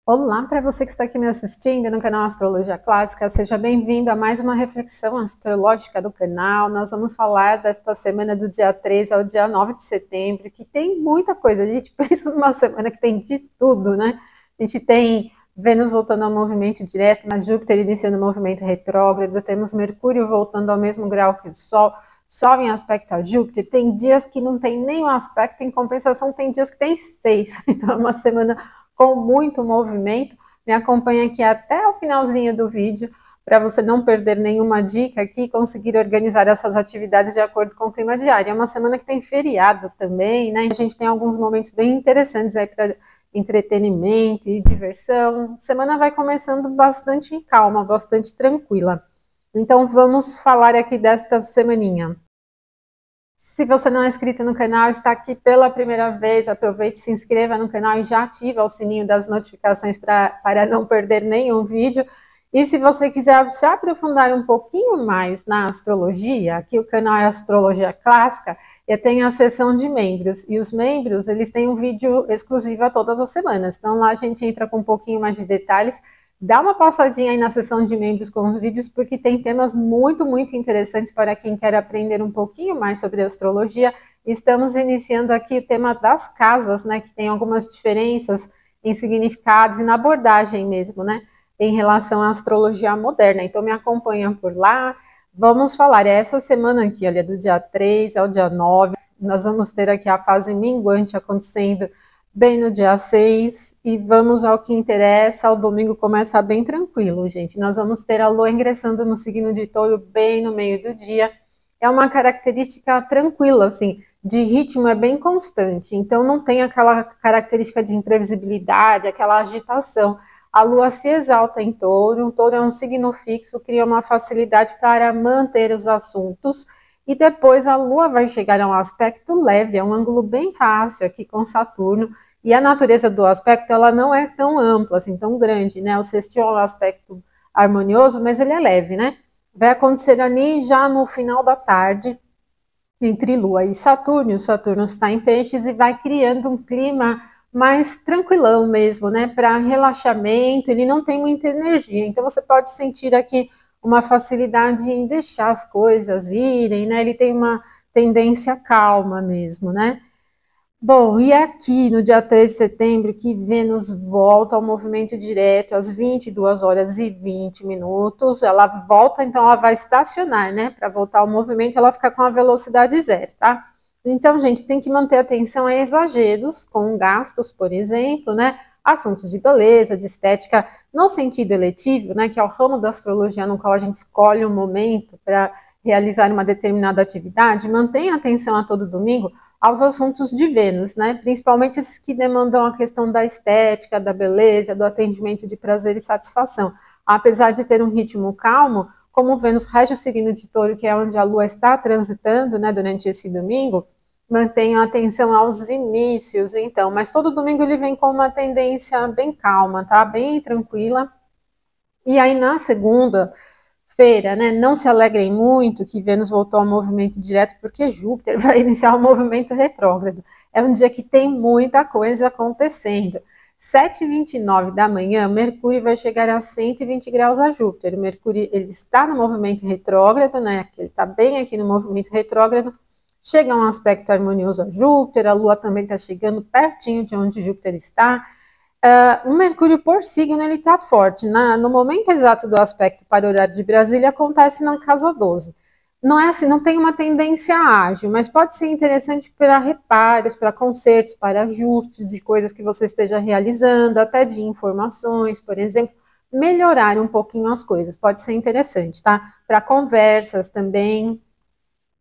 Olá para você que está aqui me assistindo no canal Astrologia Clássica, seja bem-vindo a mais uma reflexão astrológica do canal. Nós vamos falar desta semana do dia 13 ao dia 9 de setembro, que tem muita coisa. A gente pensa numa semana que tem de tudo, né? A gente tem Vênus voltando ao movimento direto, mas Júpiter iniciando o movimento retrógrado, temos Mercúrio voltando ao mesmo grau que o Sol, Sol em aspecto a Júpiter, tem dias que não tem nenhum aspecto, em compensação tem dias que tem 6, então é uma semana com muito movimento. Me acompanha aqui até o finalzinho do vídeo, para você não perder nenhuma dica aqui e conseguir organizar as suas atividades de acordo com o clima diário. É uma semana que tem feriado também, né? A gente tem alguns momentos bem interessantes aí para entretenimento e diversão. A semana vai começando bastante calma, bastante tranquila. Então vamos falar aqui desta semaninha. Se você não é inscrito no canal, está aqui pela primeira vez, aproveite, se inscreva no canal e já ativa o sininho das notificações para não perder nenhum vídeo. E se você quiser se aprofundar um pouquinho mais na astrologia, aqui o canal é Astrologia Clássica, eu tenho a seção de membros, e os membros, eles têm um vídeo exclusivo a todas as semanas. Então lá a gente entra com um pouquinho mais de detalhes. Dá uma passadinha aí na seção de membros com os vídeos, porque tem temas muito interessantes para quem quer aprender um pouquinho mais sobre astrologia. Estamos iniciando aqui o tema das casas, né, que tem algumas diferenças em significados e na abordagem mesmo, né, em relação à astrologia moderna. Então me acompanha por lá. Vamos falar, essa semana aqui, olha, do dia 3 ao dia 9, nós vamos ter aqui a fase minguante acontecendo bem no dia 6, e vamos ao que interessa. O domingo começa bem tranquilo, gente. Nós vamos ter a Lua ingressando no signo de Touro bem no meio do dia. É uma característica tranquila, assim, de ritmo é bem constante, então não tem aquela característica de imprevisibilidade, aquela agitação. A Lua se exalta em Touro, o Touro é um signo fixo, cria uma facilidade para manter os assuntos. E depois a Lua vai chegar a um aspecto leve, é um ângulo bem fácil aqui com Saturno, e a natureza do aspecto ela não é tão ampla, assim, tão grande, né? O sextil é um aspecto harmonioso, mas ele é leve, né? Vai acontecer ali já no final da tarde, entre Lua e Saturno. O Saturno está em Peixes e vai criando um clima mais tranquilão mesmo, né? Para relaxamento, ele não tem muita energia, então você pode sentir aqui uma facilidade em deixar as coisas irem, né? Ele tem uma tendência calma mesmo, né? Bom, e aqui no dia 3 de setembro que Vênus volta ao movimento direto às 22 horas e 20 minutos, ela volta, então ela vai estacionar, né? Para voltar ao movimento, ela fica com a velocidade zero, tá? Então, gente, tem que manter atenção a exageros com gastos, por exemplo, né? Assuntos de beleza, de estética, no sentido eletivo, né? Que é o ramo da astrologia no qual a gente escolhe um momento para realizar uma determinada atividade. Mantenha atenção a todo domingo aos assuntos de Vênus, né? Principalmente esses que demandam a questão da estética, da beleza, do atendimento de prazer e satisfação. Apesar de ter um ritmo calmo, como Vênus rege o signo de Touro, que é onde a Lua está transitando, né, durante esse domingo, mantenham atenção aos inícios, então. Mas todo domingo ele vem com uma tendência bem calma, tá? Bem tranquila. E aí na segunda-feira, né, não se alegrem muito que Vênus voltou ao movimento direto, porque Júpiter vai iniciar o movimento retrógrado. É um dia que tem muita coisa acontecendo. 7h29 da manhã, Mercúrio vai chegar a 120 graus a Júpiter. O Mercúrio ele está no movimento retrógrado, né? Ele está bem aqui no movimento retrógrado. Chega um aspecto harmonioso a Júpiter, a Lua também está chegando pertinho de onde Júpiter está. O Mercúrio por signo ele está forte. No momento exato do aspecto para o horário de Brasília, acontece na casa 12. Não é assim, não tem uma tendência ágil, mas pode ser interessante para reparos, para consertos, para ajustes de coisas que você esteja realizando, até de informações, por exemplo, melhorar um pouquinho as coisas, pode ser interessante, tá? Para conversas também.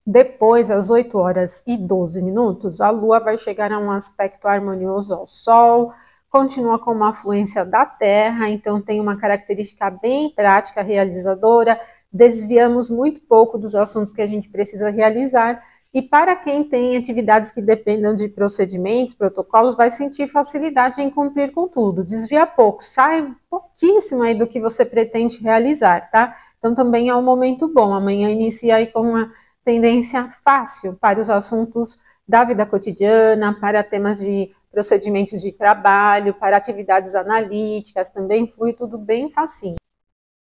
Depois, às 8 horas e 12 minutos, a Lua vai chegar a um aspecto harmonioso ao Sol, continua com uma afluência da Terra, então tem uma característica bem prática, realizadora. Desviamos muito pouco dos assuntos que a gente precisa realizar, e para quem tem atividades que dependam de procedimentos, protocolos, vai sentir facilidade em cumprir com tudo. Desvia pouco, sai pouquíssimo aí do que você pretende realizar, tá? Então também é um momento bom. Amanhã inicia aí com uma tendência fácil para os assuntos da vida cotidiana, para temas de procedimentos de trabalho, para atividades analíticas, também flui tudo bem facinho.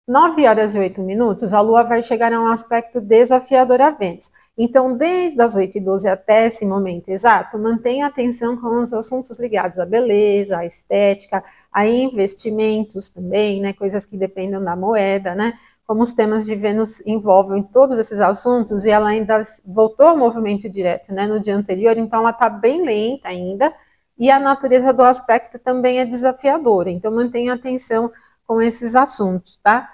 9 horas e 8 minutos, a Lua vai chegar a um aspecto desafiador a Vênus. Então, desde as 8h12 até esse momento exato, mantenha atenção com os assuntos ligados à beleza, à estética, a investimentos também, né? Coisas que dependam da moeda, né? Como os temas de Vênus envolvem todos esses assuntos, e ela ainda voltou ao movimento direto, né? No dia anterior, então ela está bem lenta ainda, e a natureza do aspecto também é desafiadora. Então, mantenha atenção com esses assuntos, tá?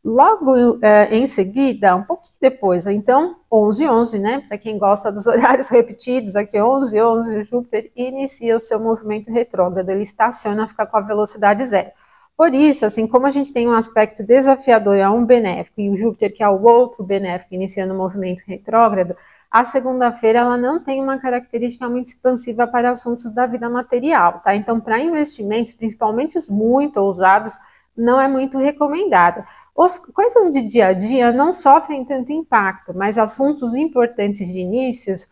Logo em seguida, um pouquinho depois, então, 11h11, né? Para quem gosta dos horários repetidos, aqui 11h11, Júpiter inicia o seu movimento retrógrado, ele estaciona, fica com a velocidade zero. Por isso, assim, como a gente tem um aspecto desafiador a um benéfico, e o Júpiter, que é o outro benéfico, iniciando o movimento retrógrado, a segunda-feira ela não tem uma característica muito expansiva para assuntos da vida material, tá? Então, para investimentos, principalmente os muito ousados, não é muito recomendada. As coisas de dia a dia não sofrem tanto impacto, mas assuntos importantes de inícios,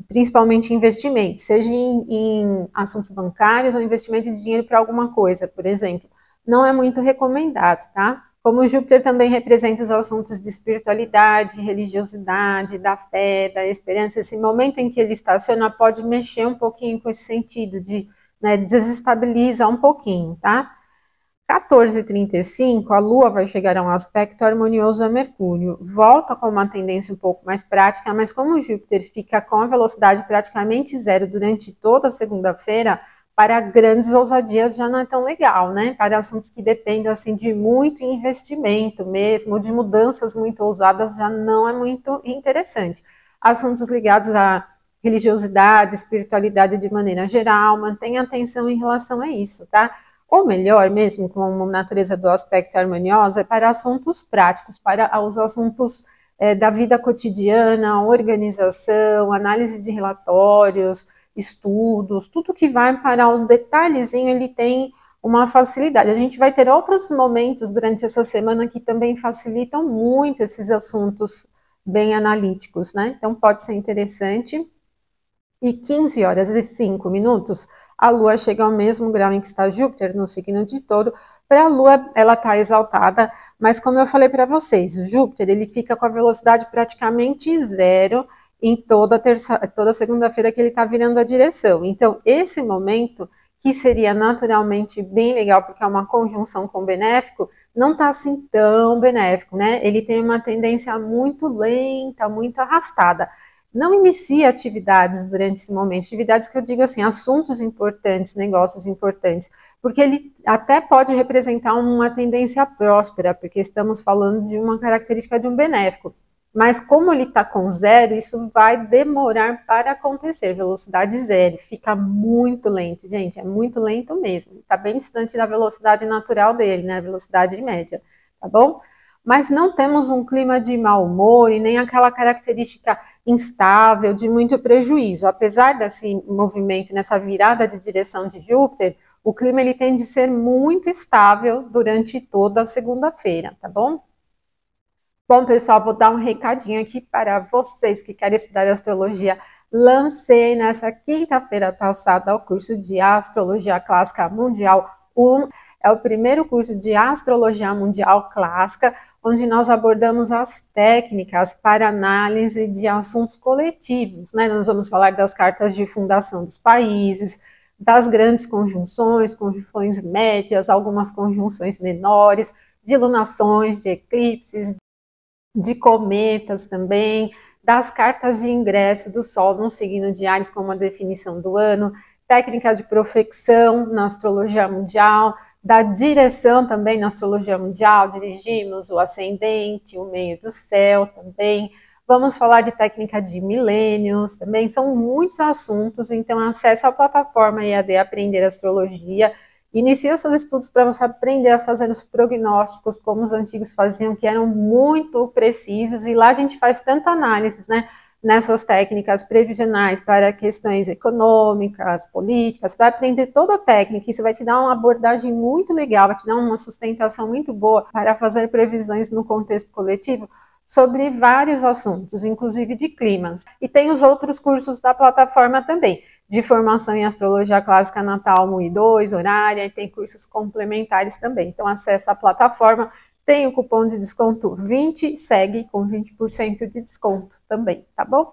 principalmente investimentos, seja em assuntos bancários ou investimento de dinheiro para alguma coisa, por exemplo, não é muito recomendado, tá? Como o Júpiter também representa os assuntos de espiritualidade, religiosidade, da fé, da esperança, esse momento em que ele estaciona pode mexer um pouquinho com esse sentido de, né, desestabilizar um pouquinho, tá? 14h35, a Lua vai chegar a um aspecto harmonioso a Mercúrio. Volta com uma tendência um pouco mais prática, mas como o Júpiter fica com a velocidade praticamente zero durante toda a segunda-feira, para grandes ousadias já não é tão legal, né? Para assuntos que dependem assim, de muito investimento mesmo, de mudanças muito ousadas, já não é muito interessante. Assuntos ligados à religiosidade, espiritualidade de maneira geral, mantenha atenção em relação a isso, tá? Ou melhor, mesmo com a natureza do aspecto harmoniosa, é para assuntos práticos, para os assuntos da vida cotidiana, organização, análise de relatórios, estudos, tudo que vai para um detalhezinho, ele tem uma facilidade. A gente vai ter outros momentos durante essa semana que também facilitam muito esses assuntos bem analíticos, né? Então pode ser interessante. E 15h05, a Lua chega ao mesmo grau em que está Júpiter, no signo de Touro. Para a Lua, ela está exaltada, mas como eu falei para vocês, o Júpiter ele fica com a velocidade praticamente zero em toda segunda-feira que ele está virando a direção. Então, esse momento, que seria naturalmente bem legal, porque é uma conjunção com o benéfico, não está assim tão benéfico, né? Ele tem uma tendência muito lenta, muito arrastada. Não inicia atividades durante esse momento, atividades que eu digo assim, assuntos importantes, negócios importantes, porque ele até pode representar uma tendência próspera, porque estamos falando de uma característica de um benéfico, mas como ele está com zero, isso vai demorar para acontecer, velocidade zero, fica muito lento, gente, é muito lento mesmo, está bem distante da velocidade natural dele, né, velocidade média, tá bom? Mas não temos um clima de mau humor e nem aquela característica instável de muito prejuízo. Apesar desse movimento, nessa virada de direção de Júpiter, o clima ele tende a ser muito estável durante toda a segunda-feira, tá bom? Bom, pessoal, vou dar um recadinho aqui para vocês que querem estudar astrologia. Lancei nessa quinta-feira passada o curso de Astrologia Clássica Mundial 1. É o primeiro curso de Astrologia Mundial Clássica, onde nós abordamos as técnicas para análise de assuntos coletivos, né? Nós vamos falar das cartas de fundação dos países, das grandes conjunções, conjunções médias, algumas conjunções menores, de lunações, de eclipses, de cometas também, das cartas de ingresso do Sol no signo de Áries como a definição do ano, técnicas de profecção na astrologia mundial, da direção também na astrologia mundial, dirigimos o ascendente, o meio do céu também, vamos falar de técnica de milênios também, são muitos assuntos, então acesse a plataforma EAD Aprender Astrologia, inicie seus estudos para você aprender a fazer os prognósticos como os antigos faziam, que eram muito precisos, e lá a gente faz tanta análise, né? Nessas técnicas previsionais para questões econômicas, políticas, vai aprender toda a técnica, isso vai te dar uma abordagem muito legal, vai te dar uma sustentação muito boa para fazer previsões no contexto coletivo sobre vários assuntos, inclusive de climas. E tem os outros cursos da plataforma também, de formação em astrologia clássica natal 1 e 2, horária, e tem cursos complementares também. Então acessa a plataforma, tem o cupom de desconto 20, segue com 20% de desconto também, tá bom?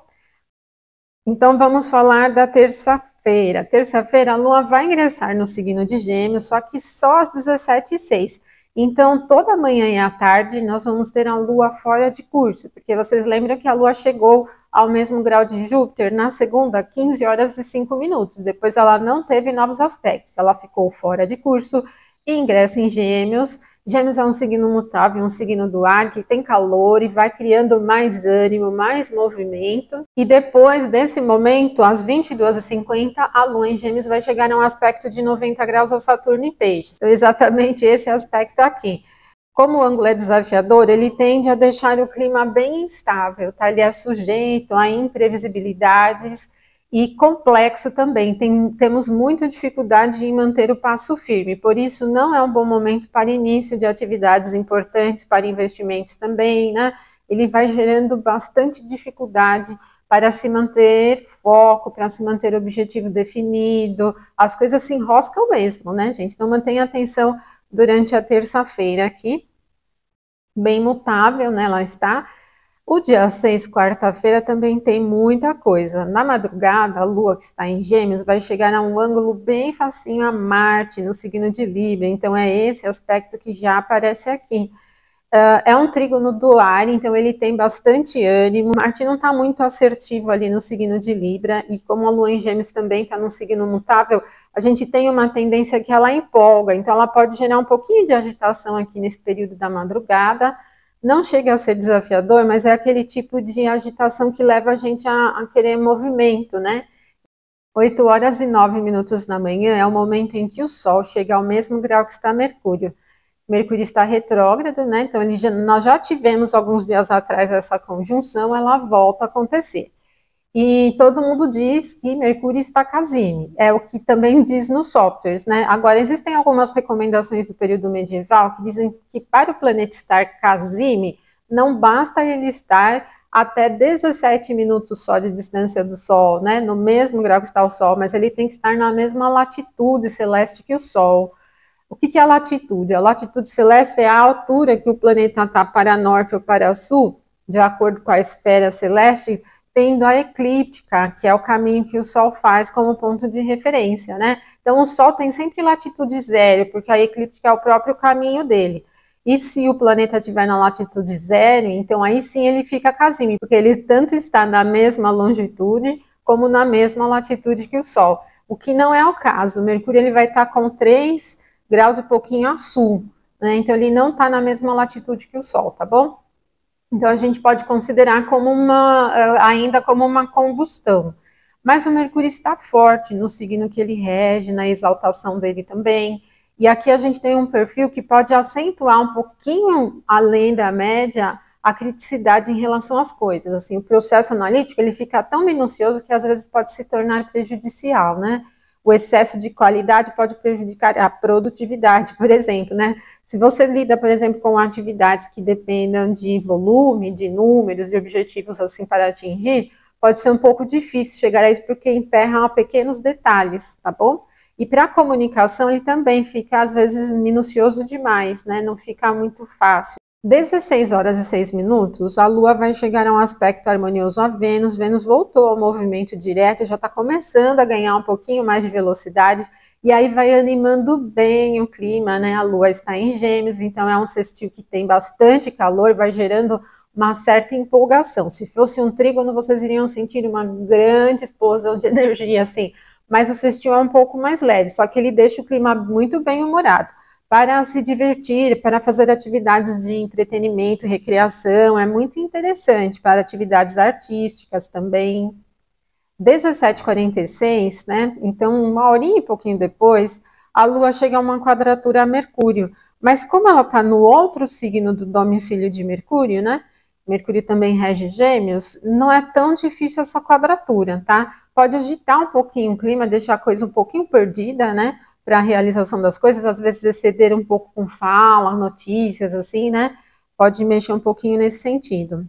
Então vamos falar da terça-feira. Terça-feira a Lua vai ingressar no signo de Gêmeos, só que só às 17h06. Então toda manhã e à tarde nós vamos ter a Lua fora de curso, porque vocês lembram que a Lua chegou ao mesmo grau de Júpiter na segunda, 15 horas e 5 minutos. Depois ela não teve novos aspectos, ela ficou fora de curso e ingressa em Gêmeos. Gêmeos é um signo mutável, um signo do ar que tem calor e vai criando mais ânimo, mais movimento. E depois desse momento, às 22h50, a Lua em Gêmeos vai chegar a um aspecto de 90 graus a Saturno e Peixes. Então, exatamente esse aspecto aqui. Como o ângulo é desafiador, ele tende a deixar o clima bem instável, tá? Ele é sujeito a imprevisibilidades e complexo também. Temos muita dificuldade em manter o passo firme, por isso não é um bom momento para início de atividades importantes, para investimentos também, né? Ele vai gerando bastante dificuldade para se manter foco, para se manter objetivo definido, as coisas se enroscam mesmo, né, gente? Não mantém atenção durante a terça-feira aqui, bem mutável, né, lá está. O dia 6, quarta-feira, também tem muita coisa. Na madrugada, a Lua, que está em Gêmeos, vai chegar a um ângulo bem facinho a Marte, no signo de Libra. Então, é esse aspecto que já aparece aqui. É um trígono do ar, então ele tem bastante ânimo. Marte não está muito assertivo ali no signo de Libra, e como a Lua em Gêmeos também está no signo mutável, a gente tem uma tendência que ela empolga. Então, ela pode gerar um pouquinho de agitação aqui nesse período da madrugada. Não chega a ser desafiador, mas é aquele tipo de agitação que leva a gente a querer movimento, né? 8h09 da manhã é o momento em que o Sol chega ao mesmo grau que está Mercúrio. Mercúrio está retrógrado, né? Então nós já tivemos alguns dias atrás essa conjunção, ela volta a acontecer. E todo mundo diz que Mercúrio está casime, é o que também diz nos softwares, né? Agora, existem algumas recomendações do período medieval que dizem que para o planeta estar casime, não basta ele estar até 17 minutos só de distância do Sol, né? No mesmo grau que está o Sol, mas ele tem que estar na mesma latitude celeste que o Sol. O que é a latitude? A latitude celeste é a altura que o planeta está para norte ou para sul, de acordo com a esfera celeste, tendo a eclíptica, que é o caminho que o Sol faz como ponto de referência, né? Então, o Sol tem sempre latitude zero, porque a eclíptica é o próprio caminho dele. E se o planeta estiver na latitude zero, então aí sim ele fica casime, porque ele tanto está na mesma longitude, como na mesma latitude que o Sol. O que não é o caso. O Mercúrio ele vai estar com 3 graus e pouquinho a sul, né? Então, ele não está na mesma latitude que o Sol, tá bom? Então, a gente pode considerar como ainda como uma combustão. Mas o Mercúrio está forte no signo que ele rege, na exaltação dele também. E aqui a gente tem um perfil que pode acentuar um pouquinho além da média a criticidade em relação às coisas. Assim, o processo analítico ele fica tão minucioso que às vezes pode se tornar prejudicial, né? O excesso de qualidade pode prejudicar a produtividade, por exemplo, né? Se você lida, por exemplo, com atividades que dependam de volume, de números, de objetivos assim para atingir, pode ser um pouco difícil chegar a isso porque emperra a pequenos detalhes, tá bom? E para a comunicação ele também fica às vezes minucioso demais, né? Não fica muito fácil. 16h06, a Lua vai chegar a um aspecto harmonioso a Vênus. Vênus voltou ao movimento direto, já está começando a ganhar um pouquinho mais de velocidade, e aí vai animando bem o clima, né? A Lua está em Gêmeos, então é um sextil que tem bastante calor, vai gerando uma certa empolgação. Se fosse um trígono, vocês iriam sentir uma grande explosão de energia, assim, mas o sextil é um pouco mais leve, só que ele deixa o clima muito bem humorado. Para se divertir, para fazer atividades de entretenimento, recreação, é muito interessante, para atividades artísticas também. 17h46, né? Então, uma horinha e pouquinho depois, a Lua chega a uma quadratura a Mercúrio. Mas como ela está no outro signo do domicílio de Mercúrio, né? Mercúrio também rege Gêmeos, não é tão difícil essa quadratura, tá? Pode agitar um pouquinho o clima, deixar a coisa um pouquinho perdida, né? Para a realização das coisas, às vezes exceder um pouco com fala, notícias, assim, né? pode mexer um pouquinho nesse sentido.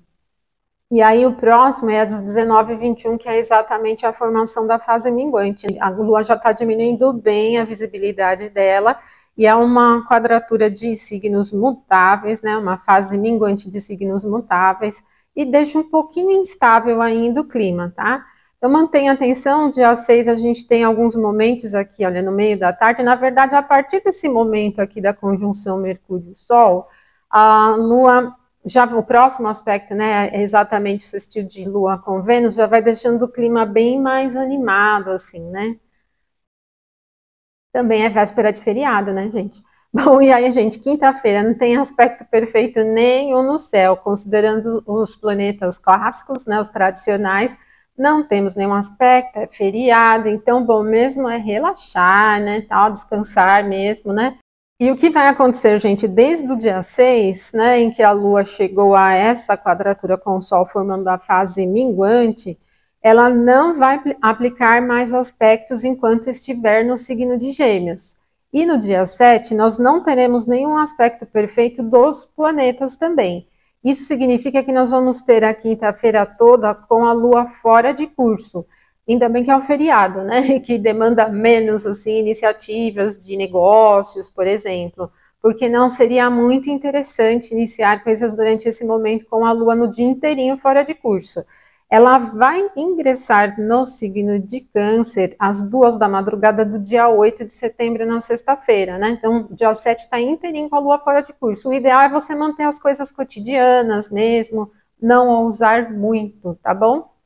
E aí o próximo é às 19h21, que é exatamente a formação da fase minguante. A Lua já está diminuindo bem a visibilidade dela, e é uma quadratura de signos mutáveis, né? Uma fase minguante de signos mutáveis, e deixa um pouquinho instável ainda o clima, tá? Então mantenha atenção, dia 6 a gente tem alguns momentos aqui, olha, no meio da tarde. Na verdade, a partir desse momento aqui da conjunção Mercúrio-Sol, a Lua... Já o próximo aspecto, né, é exatamente o sextil de Lua com Vênus, já vai deixando o clima bem mais animado, assim, né? Também é véspera de feriado, né, gente? Bom, e aí, gente, quinta-feira não tem aspecto perfeito nenhum no céu, considerando os planetas clássicos, né, os tradicionais, não temos nenhum aspecto, é feriado, então, bom, mesmo é relaxar, né, tal, descansar mesmo, né? E o que vai acontecer, gente, desde o dia 6, né, em que a Lua chegou a essa quadratura com o Sol formando a fase minguante, ela não vai aplicar mais aspectos enquanto estiver no signo de Gêmeos. E no dia 7, nós não teremos nenhum aspecto perfeito dos planetas também. Isso significa que nós vamos ter a quinta-feira toda com a Lua fora de curso. Ainda bem que é um feriado, né, que demanda menos, assim, iniciativas de negócios, por exemplo, porque não seria muito interessante iniciar coisas durante esse momento com a Lua no dia inteirinho fora de curso. Ela vai ingressar no signo de Câncer às 2 da madrugada do dia 8 de setembro, na sexta-feira, né, então dia 7 está inteirinho com a Lua fora de curso. O ideal é você manter as coisas cotidianas mesmo, não ousar muito, tá bom?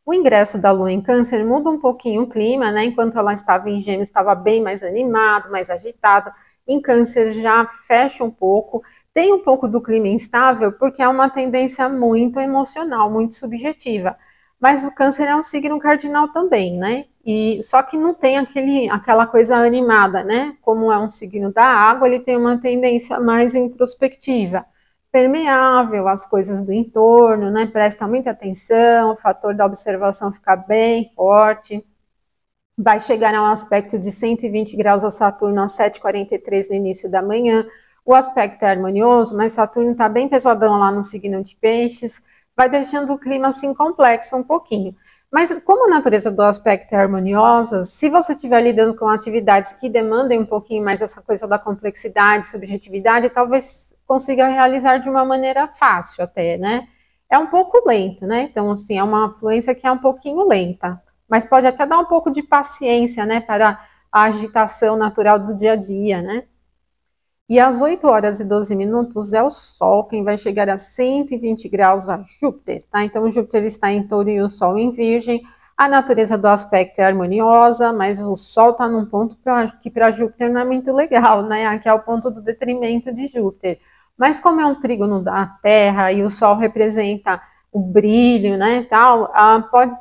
O ingresso da Lua em Câncer muda um pouquinho o clima, né? Enquanto ela estava em Gêmeos, estava bem mais animado, mais agitado. Em Câncer já fecha um pouco. Tem um pouco do clima instável, porque é uma tendência muito emocional, muito subjetiva. Mas o Câncer é um signo cardinal também, né? E só que não tem aquela coisa animada, né? Como é um signo da água, ele tem uma tendência mais introspectiva, permeável às coisas do entorno, né? Presta muita atenção, o fator da observação fica bem forte. Vai chegar a um aspecto de 120 graus a Saturno às 7h43 no início da manhã. O aspecto é harmonioso, mas Saturno está bem pesadão lá no signo de Peixes, vai deixando o clima assim complexo um pouquinho. Mas como a natureza do aspecto é harmoniosa, se você estiver lidando com atividades que demandem um pouquinho mais essa coisa da complexidade, subjetividade, talvez consiga realizar de uma maneira fácil até, né? É um pouco lento, né? Então, assim, é uma fluência que é um pouquinho lenta, mas pode até dar um pouco de paciência, né, para a agitação natural do dia a dia, né? E às 8h12 é o Sol quem vai chegar a 120 graus a Júpiter, tá? Então, Júpiter está em Touro e o Sol em Virgem. A natureza do aspecto é harmoniosa, mas o Sol está num ponto que para Júpiter não é muito legal, né? Aqui é o ponto do detrimento de Júpiter. Mas como é um trígono da Terra e o Sol representa o brilho, né, tal,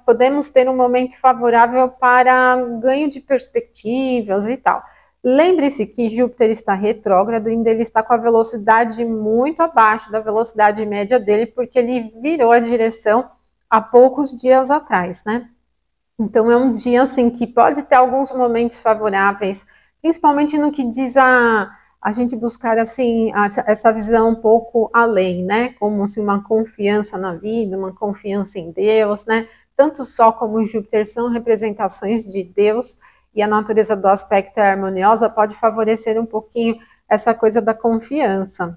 podemos ter um momento favorável para ganho de perspectivas e tal. Lembre-se que Júpiter está retrógrado e ele está com a velocidade muito abaixo da velocidade média dele, porque ele virou a direção há poucos dias atrás, né? Então é um dia assim que pode ter alguns momentos favoráveis, principalmente no que diz a gente buscar assim essa visão um pouco além, né? Como assim, uma confiança na vida, uma confiança em Deus, né? Tanto o Sol como o Júpiter são representações de Deus, e a natureza do aspecto é harmoniosa, pode favorecer um pouquinho essa coisa da confiança.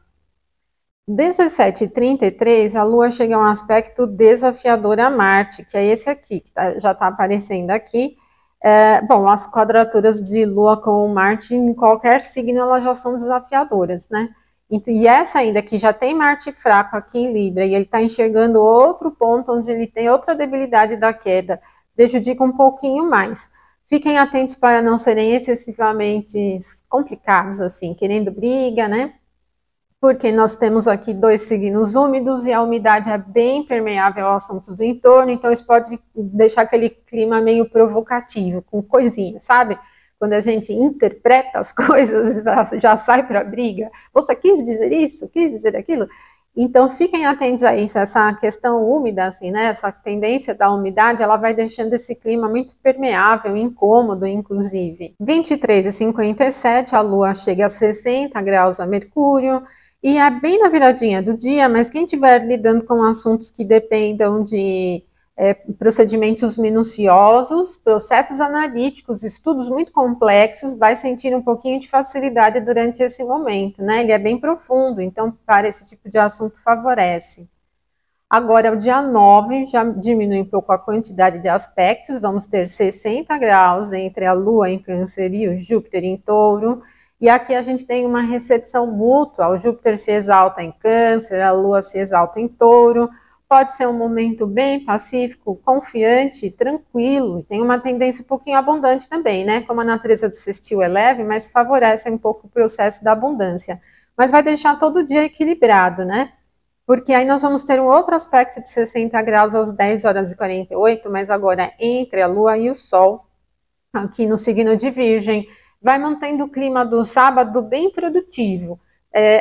17h33, a Lua chega a um aspecto desafiador a Marte, que é esse aqui, que já está aparecendo aqui. Bom, as quadraturas de Lua com Marte em qualquer signo, elas já são desafiadoras, né? E essa ainda que já tem Marte fraco aqui em Libra, e ele está enxergando outro ponto onde ele tem outra debilidade da queda, prejudica um pouquinho mais. Fiquem atentos para não serem excessivamente complicados, assim, querendo briga, né? Porque nós temos aqui 2 signos úmidos e a umidade é bem permeável aos assuntos do entorno, então isso pode deixar aquele clima meio provocativo, com coisinhas, sabe? Quando a gente interpreta as coisas, já sai para briga. Você quis dizer isso? Quis dizer aquilo? Então, fiquem atentos a isso, essa questão úmida, assim, né? Essa tendência da umidade, ela vai deixando esse clima muito permeável, incômodo, inclusive. 23h57, a Lua chega a 60 graus a Mercúrio, e é bem na viradinha do dia, mas quem estiver lidando com assuntos que dependam de procedimentos minuciosos, processos analíticos, estudos muito complexos, vai sentir um pouquinho de facilidade durante esse momento, né? Ele é bem profundo, então para esse tipo de assunto favorece. Agora, o dia 9 já diminui um pouco a quantidade de aspectos, vamos ter 60 graus entre a Lua em Câncer e o Júpiter em Touro, e aqui a gente tem uma recepção mútua, o Júpiter se exalta em Câncer, a Lua se exalta em Touro. Pode ser um momento bem pacífico, confiante, tranquilo, e tem uma tendência um pouquinho abundante também, né? Como a natureza do sextil é leve, mas favorece um pouco o processo da abundância. Mas vai deixar todo dia equilibrado, né? Porque aí nós vamos ter um outro aspecto de 60 graus às 10h48, mas agora entre a Lua e o Sol, aqui no signo de Virgem, vai mantendo o clima do sábado bem produtivo.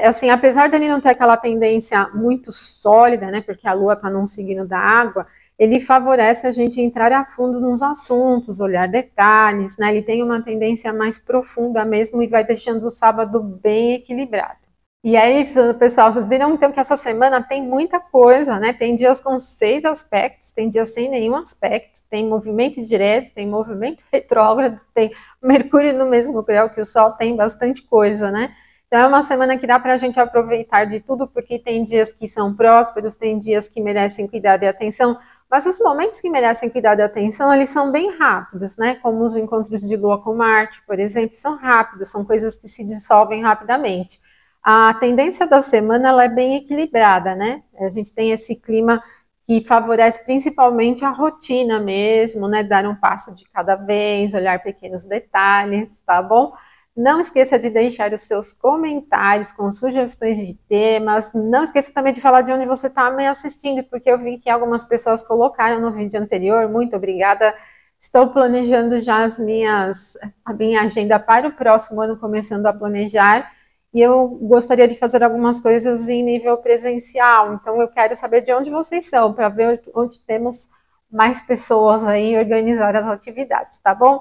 Assim, apesar dele não ter aquela tendência muito sólida, né, porque a Lua está num signo da água, ele favorece a gente entrar a fundo nos assuntos, olhar detalhes, né, ele tem uma tendência mais profunda mesmo e vai deixando o sábado bem equilibrado. E é isso, pessoal, vocês viram então que essa semana tem muita coisa, né, tem dias com 6 aspectos, tem dias sem nenhum aspecto, tem movimento direto, tem movimento retrógrado, tem Mercúrio no mesmo grau que o Sol, tem bastante coisa, né. Então é uma semana que dá para a gente aproveitar de tudo, porque tem dias que são prósperos, tem dias que merecem cuidado e atenção, mas os momentos que merecem cuidado e atenção, eles são bem rápidos, né? Como os encontros de Lua com Marte, por exemplo, são rápidos, são coisas que se dissolvem rapidamente. A tendência da semana, ela é bem equilibrada, né? A gente tem esse clima que favorece principalmente a rotina mesmo, né? Dar um passo de cada vez, olhar pequenos detalhes, tá bom? Não esqueça de deixar os seus comentários com sugestões de temas. Não esqueça também de falar de onde você está me assistindo, porque eu vi que algumas pessoas colocaram no vídeo anterior. Muito obrigada. Estou planejando já a minha agenda para o próximo ano, começando a planejar. E eu gostaria de fazer algumas coisas em nível presencial. Então eu quero saber de onde vocês são, para ver onde temos mais pessoas aí e organizar as atividades, tá bom?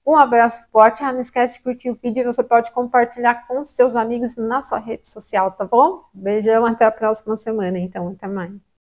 Um abraço forte, não esquece de curtir o vídeo, você pode compartilhar com os seus amigos na sua rede social, tá bom? Beijão, até a próxima semana, então, até mais.